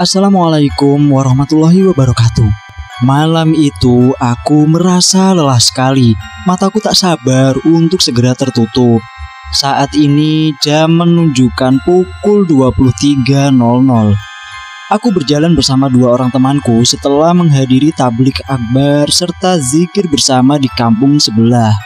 Assalamualaikum warahmatullahi wabarakatuh. Malam itu aku merasa lelah sekali. Mataku tak sabar untuk segera tertutup. Saat ini jam menunjukkan pukul 23.00. Aku berjalan bersama dua orang temanku setelah menghadiri tablik akbar serta zikir bersama di kampung sebelah.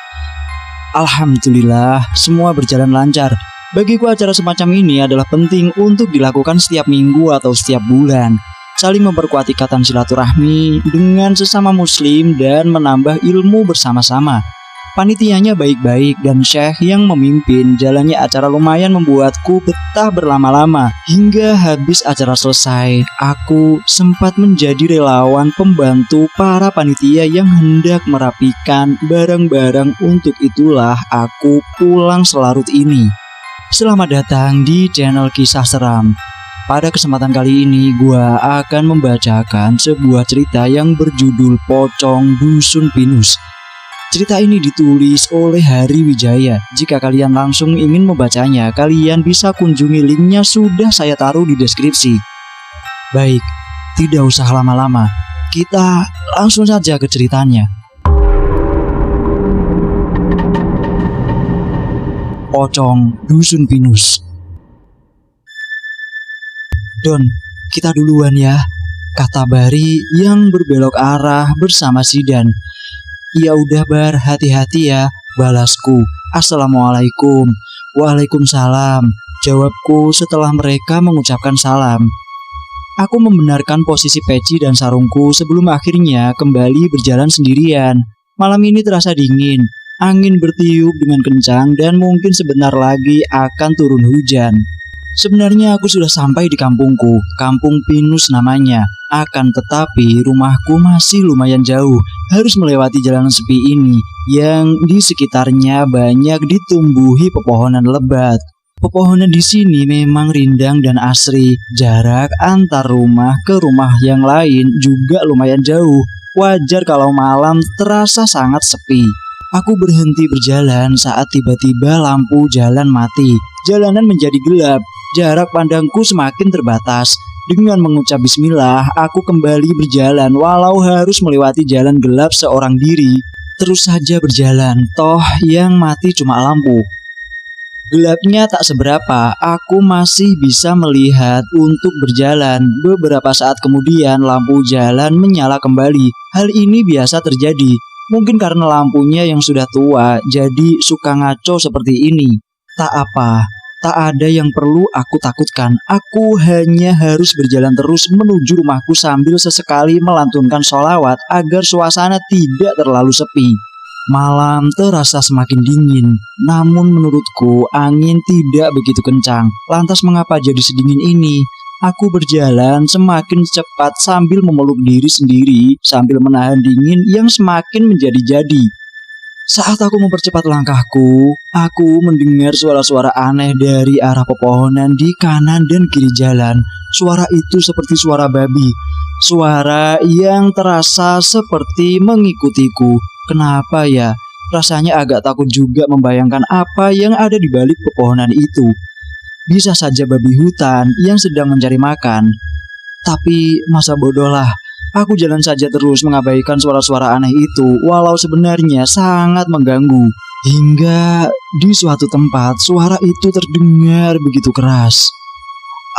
Alhamdulillah, semua berjalan lancar. Bagiku acara semacam ini adalah penting untuk dilakukan setiap minggu atau setiap bulan. Saling memperkuat ikatan silaturahmi dengan sesama muslim dan menambah ilmu bersama-sama. Panitianya baik-baik dan syekh yang memimpin jalannya acara lumayan membuatku betah berlama-lama. Hingga habis acara selesai, aku sempat menjadi relawan pembantu para panitia yang hendak merapikan barang-barang. Untuk itulah aku pulang selarut ini. Selamat datang di channel Kisah Seram. Pada kesempatan kali ini gua akan membacakan sebuah cerita yang berjudul Pocong Dusun Pinus. Cerita ini ditulis oleh Hari Wijaya. Jika kalian langsung ingin membacanya, kalian bisa kunjungi linknya, sudah saya taruh di deskripsi. Baik, tidak usah lama-lama, kita langsung saja ke ceritanya. Pocong Dusun Pinus. Don, kita duluan ya, kata Bari yang berbelok arah bersama Sidan. Ya udah Bar, hati-hati ya, balasku. Assalamualaikum. Waalaikumsalam, jawabku setelah mereka mengucapkan salam. Aku membenarkan posisi peci dan sarungku sebelum akhirnya kembali berjalan sendirian. Malam ini terasa dingin. Angin bertiup dengan kencang dan mungkin sebentar lagi akan turun hujan. Sebenarnya aku sudah sampai di kampungku, Kampung Pinus namanya. Akan tetapi rumahku masih lumayan jauh, harus melewati jalanan sepi ini yang di sekitarnya banyak ditumbuhi pepohonan lebat. Pepohonan di sini memang rindang dan asri. Jarak antar rumah ke rumah yang lain juga lumayan jauh. Wajar kalau malam terasa sangat sepi. Aku berhenti berjalan saat tiba-tiba lampu jalan mati. Jalanan menjadi gelap, jarak pandangku semakin terbatas. Dengan mengucap bismillah, aku kembali berjalan walau harus melewati jalan gelap seorang diri. Terus saja berjalan, toh yang mati cuma lampu. Gelapnya tak seberapa, aku masih bisa melihat untuk berjalan. Beberapa saat kemudian lampu jalan menyala kembali. Hal ini biasa terjadi. Mungkin karena lampunya yang sudah tua, jadi suka ngaco seperti ini. Tak apa, tak ada yang perlu aku takutkan. Aku hanya harus berjalan terus menuju rumahku sambil sesekali melantunkan sholawat agar suasana tidak terlalu sepi. Malam terasa semakin dingin, namun menurutku angin tidak begitu kencang. Lantas mengapa jadi sedingin ini? Aku berjalan semakin cepat sambil memeluk diri sendiri sambil menahan dingin yang semakin menjadi-jadi. Saat aku mempercepat langkahku, aku mendengar suara-suara aneh dari arah pepohonan di kanan dan kiri jalan. Suara itu seperti suara babi. Suara yang terasa seperti mengikutiku. Kenapa ya? Rasanya agak takut juga membayangkan apa yang ada di balik pepohonan itu. Bisa saja babi hutan yang sedang mencari makan. Tapi masa bodoh lah, aku jalan saja terus mengabaikan suara-suara aneh itu walau sebenarnya sangat mengganggu. Hingga di suatu tempat suara itu terdengar begitu keras.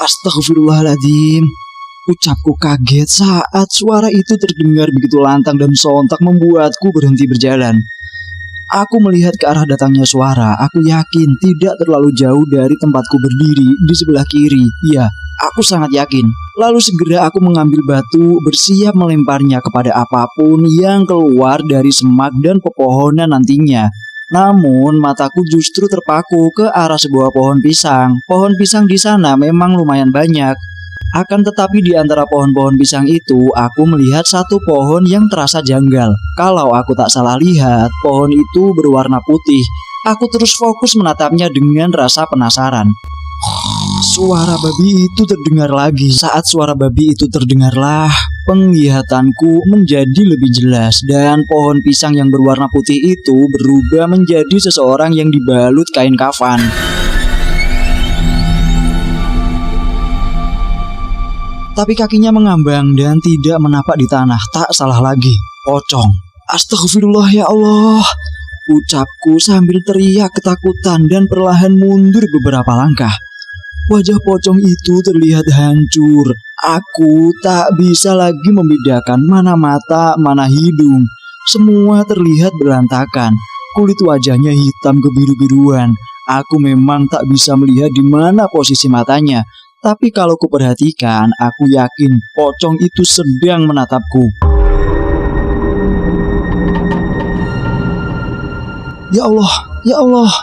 Astagfirullahaladzim, ucapku kaget saat suara itu terdengar begitu lantang dan sontak membuatku berhenti berjalan. Aku melihat ke arah datangnya suara. Aku yakin tidak terlalu jauh dari tempatku berdiri di sebelah kiri. Ya, aku sangat yakin. Lalu segera aku mengambil batu, bersiap melemparnya kepada apapun yang keluar dari semak dan pepohonan nantinya. Namun mataku justru terpaku ke arah sebuah pohon pisang. Pohon pisang di sana memang lumayan banyak. Akan tetapi di antara pohon-pohon pisang itu, aku melihat satu pohon yang terasa janggal. Kalau aku tak salah lihat, pohon itu berwarna putih. Aku terus fokus menatapnya dengan rasa penasaran. Suara babi itu terdengar lagi. Saat suara babi itu terdengarlah, penglihatanku menjadi lebih jelas. Dan pohon pisang yang berwarna putih itu berubah menjadi seseorang yang dibalut kain kafan. Tapi kakinya mengambang dan tidak menapak di tanah. Tak salah lagi, pocong. Astagfirullah ya Allah, ucapku sambil teriak ketakutan dan perlahan mundur beberapa langkah. Wajah pocong itu terlihat hancur. Aku tak bisa lagi membedakan mana mata, mana hidung. Semua terlihat berantakan. Kulit wajahnya hitam kebiru-biruan. Aku memang tak bisa melihat di mana posisi matanya. Tapi kalau kuperhatikan, aku yakin pocong itu sedang menatapku. Ya Allah,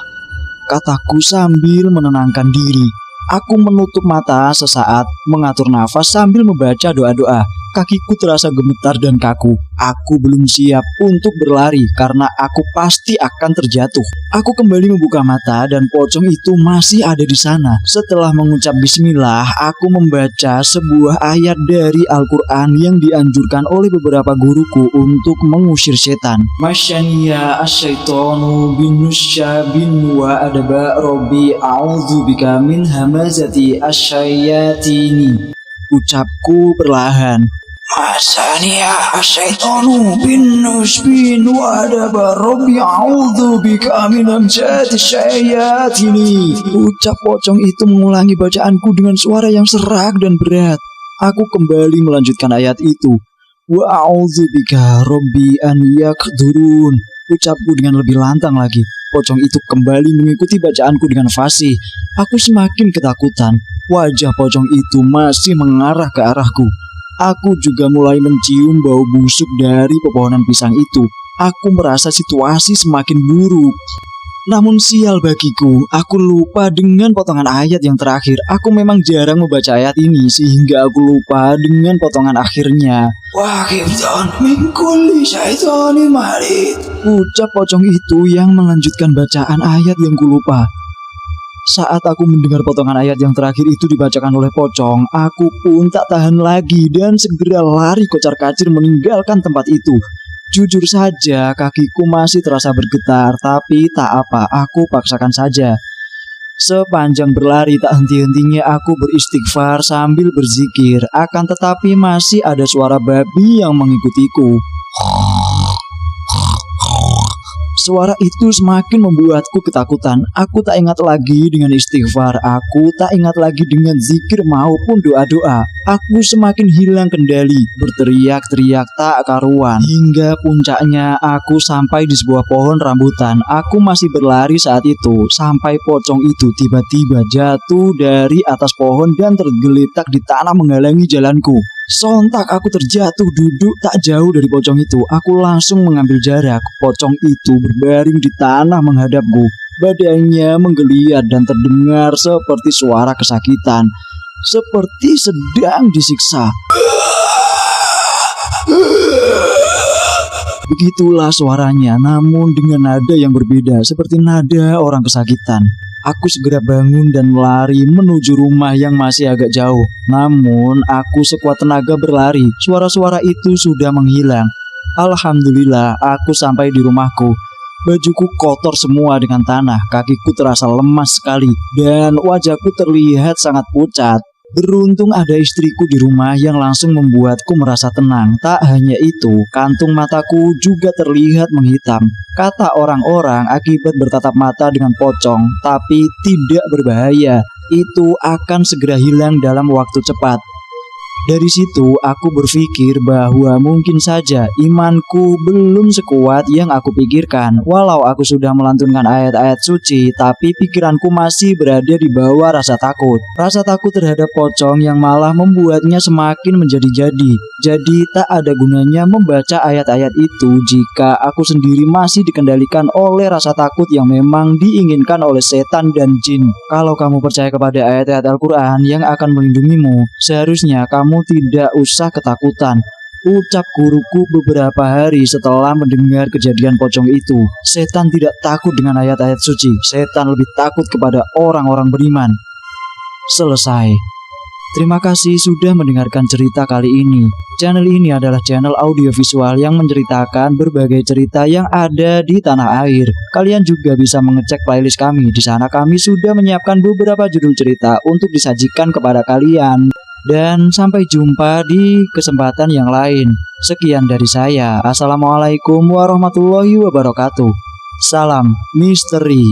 kataku sambil menenangkan diri. Aku menutup mata sesaat, mengatur nafas sambil membaca doa-doa. Kakiku terasa gemetar dan kaku. Aku belum siap untuk berlari karena aku pasti akan terjatuh. Aku kembali membuka mata dan pocong itu masih ada di sana. Setelah mengucap bismillah, aku membaca sebuah ayat dari Al-Quran yang dianjurkan oleh beberapa guruku untuk mengusir setan. Masyaniya asyaitonu binusya bin wa adaba robbi a'udzubika min hamazati asyayatini. Ucapku perlahan. Masania asyaitonu bin nusbin wa adaba rabbi a'udzubika min hamzati syayatini. Ucap pocong itu mengulangi bacaanku dengan suara yang serak dan berat. Aku kembali melanjutkan ayat itu. Wa a'udzubika rabbi an yakdurun. Ucapku dengan lebih lantang lagi. Pocong itu kembali mengikuti bacaanku dengan fasih. Aku semakin ketakutan. Wajah pocong itu masih mengarah ke arahku. Aku juga mulai mencium bau busuk dari pepohonan pisang itu. Aku merasa situasi semakin buruk. Namun sial bagiku, aku lupa dengan potongan ayat yang terakhir. Aku memang jarang membaca ayat ini sehingga aku lupa dengan potongan akhirnya. Wah, hifdzan min kulli syaitanin marid. Ucap pocong itu yang melanjutkan bacaan ayat yang kulupa. Saat aku mendengar potongan ayat yang terakhir itu dibacakan oleh pocong, aku pun tak tahan lagi dan segera lari kocar-kacir meninggalkan tempat itu. Jujur saja, kakiku masih terasa bergetar, tapi tak apa, aku paksakan saja. Sepanjang berlari tak henti-hentinya aku beristighfar sambil berzikir, akan tetapi masih ada suara babi yang mengikutiku. Suara itu semakin membuatku ketakutan. Aku tak ingat lagi dengan istighfar. Aku tak ingat lagi dengan zikir maupun doa-doa. Aku semakin hilang kendali, berteriak-teriak tak karuan. Hingga puncaknya aku sampai di sebuah pohon rambutan. Aku masih berlari saat itu, sampai pocong itu tiba-tiba jatuh dari atas pohon dan tergeletak di tanah menghalangi jalanku. Sontak aku terjatuh duduk tak jauh dari pocong itu. Aku langsung mengambil jarak. Pocong itu berbaring di tanah menghadapku. Badannya menggeliat dan terdengar seperti suara kesakitan, seperti sedang disiksa. Begitulah suaranya, namun dengan nada yang berbeda, seperti nada orang kesakitan. Aku segera bangun dan melari menuju rumah yang masih agak jauh. Namun, aku sekuat tenaga berlari. Suara-suara itu sudah menghilang. Alhamdulillah, aku sampai di rumahku. Bajuku kotor semua dengan tanah. Kakiku terasa lemas sekali. Dan wajahku terlihat sangat pucat. Beruntung ada istriku di rumah yang langsung membuatku merasa tenang. Tak hanya itu, kantung mataku juga terlihat menghitam. Kata orang-orang akibat bertatap mata dengan pocong, tapi tidak berbahaya. Itu akan segera hilang dalam waktu cepat. Dari situ aku berpikir bahwa mungkin saja imanku belum sekuat yang aku pikirkan. Walau aku sudah melantunkan ayat-ayat suci, tapi pikiranku masih berada di bawah rasa takut. Rasa takut terhadap pocong yang malah membuatnya semakin menjadi-jadi. Jadi tak ada gunanya membaca ayat-ayat itu jika aku sendiri masih dikendalikan oleh rasa takut yang memang diinginkan oleh setan dan jin. Kalau kamu percaya kepada ayat-ayat Al-Quran yang akan melindungimu, seharusnya kamu tidak usah ketakutan. Ucap guruku beberapa hari setelah mendengar kejadian pocong itu. Setan tidak takut dengan ayat-ayat suci. Setan lebih takut kepada orang-orang beriman. Selesai. Terima kasih sudah mendengarkan cerita kali ini. Channel ini adalah channel audiovisual yang menceritakan berbagai cerita yang ada di tanah air. Kalian juga bisa mengecek playlist kami. Di sana kami sudah menyiapkan beberapa judul cerita untuk disajikan kepada kalian. Dan sampai jumpa di kesempatan yang lain. Sekian dari saya. Assalamualaikum warahmatullahi wabarakatuh. Salam misteri.